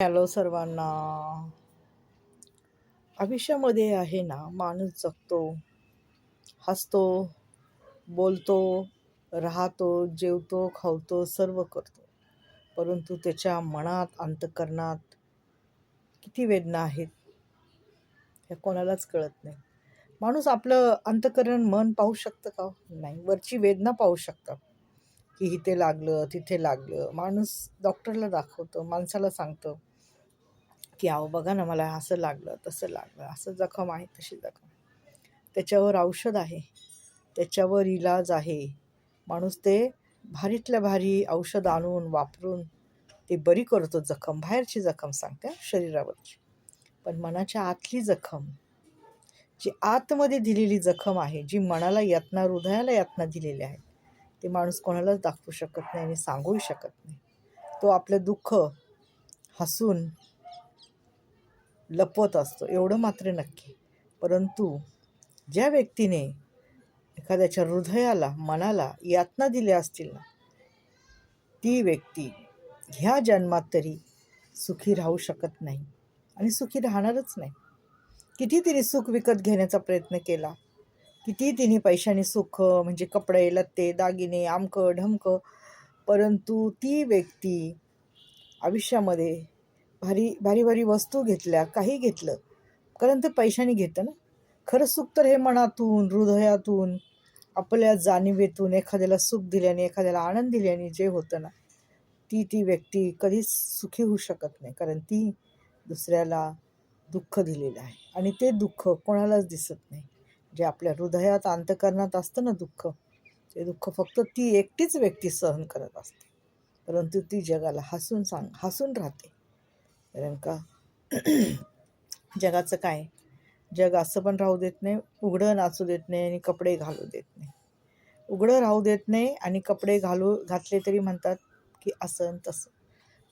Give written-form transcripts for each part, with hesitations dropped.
Hello सर्वांना. आयुष्यामध्ये आहे ना, माणूस जगतो, हसतो, बोलतो, राहतो, जेवतो, खावतो, सर्व करतो. परंतु त्याच्या मनात, अंतःकरणात किती वेदना आहेत हे कोणालाच कळत नाही. माणूस आपलं अंतःकरण मन पाहू शकतं का? नाही. वरची वेदना पाहू शकतात, की इथे लागलं, तिथे लागलं. माणूस डॉक्टरला दाखवतो, माणसाला सांगतो, की अहो बघा ना, मला असं लागलं, तसं लागलं, असं जखम आहे, तशी जखम. त्याच्यावर औषध आहे, त्याच्यावर इलाज आहे. माणूस ते भारीतल्या भारी औषध आणून वापरून ते बरी करतो जखम. बाहेरची जखम सांगते शरीरावरची. पण मनाच्या आतली जखम, जी आतमध्ये दिलेली जखम आहे, जी मनाला यातना, हृदयाला यातना दिलेली आहे, ते माणूस कोणालाच दाखवू शकत नाही आणि सांगूही शकत नाही. तो आपलं दुःख हसून लपवत असतो, एवढं मात्र नक्की. परंतु ज्या व्यक्तीने एखाद्याच्या हृदयाला, मनाला यातना दिल्या असतील ना, ती व्यक्ती ह्या जन्मात तरी सुखी राहू शकत नाही आणि सुखी राहणारच नाही. किती तिने सुख विकत घेण्याचा प्रयत्न केला, किती तिने पैशाने सुख म्हणजे कपडे, लत्ते, दागिने, आमकं ढमकं, परंतु ती व्यक्ती आयुष्यामध्ये भारी भारी भारी वस्तू घेतल्या, काही घेतलं, कारण ते पैशाने घेतं ना. खरं सुख तर हे मनातून, हृदयातून, आपल्या जाणीवेतून एखाद्याला सुख दिल्याने, एखाद्याला आनंद दिल्याने जे होतं ना, ती व्यक्ती कधीच सुखी होऊ शकत नाही. कारण ती दुसऱ्याला दुःख दिलेलं आहे आणि ते दुःख कोणालाच दिसत नाही. जे आपल्या हृदयात, अंतःकरणात असतं ना दुःख, ते दुःख फक्त ती एकटीच व्यक्ती सहन करत असते. परंतु ती जगाला हसून राहते. कारण का जगाचं काय, जग असं पण राहू देत नाही, उघडं नाचू देत नाही आणि कपडे घालू देत नाही. उघडं राहू देत नाही आणि कपडे घातले तरी म्हणतात की असं आणि तसं.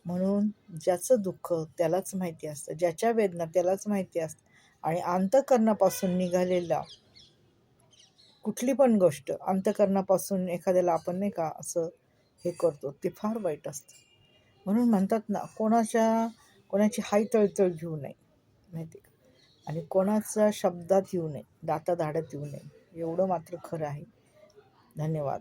म्हणून ज्याचं दुःख त्यालाच माहिती असतं, ज्याच्या वेदना त्यालाच माहिती असतं. आणि अंतःकरणापासून निघालेला कुठली पण गोष्ट, अंतःकरणापासून एखाद्याला आपण नाही का असं हे करतो, ते फार वाईट असतं. म्हणून म्हणतात ना, कोणाची हाय तळतळ घेऊ नये, माहिती का, आणि कोणाच्या शब्दात येऊ नये, दातात धाडत येऊ नये. एवढं मात्र खरं आहे. धन्यवाद.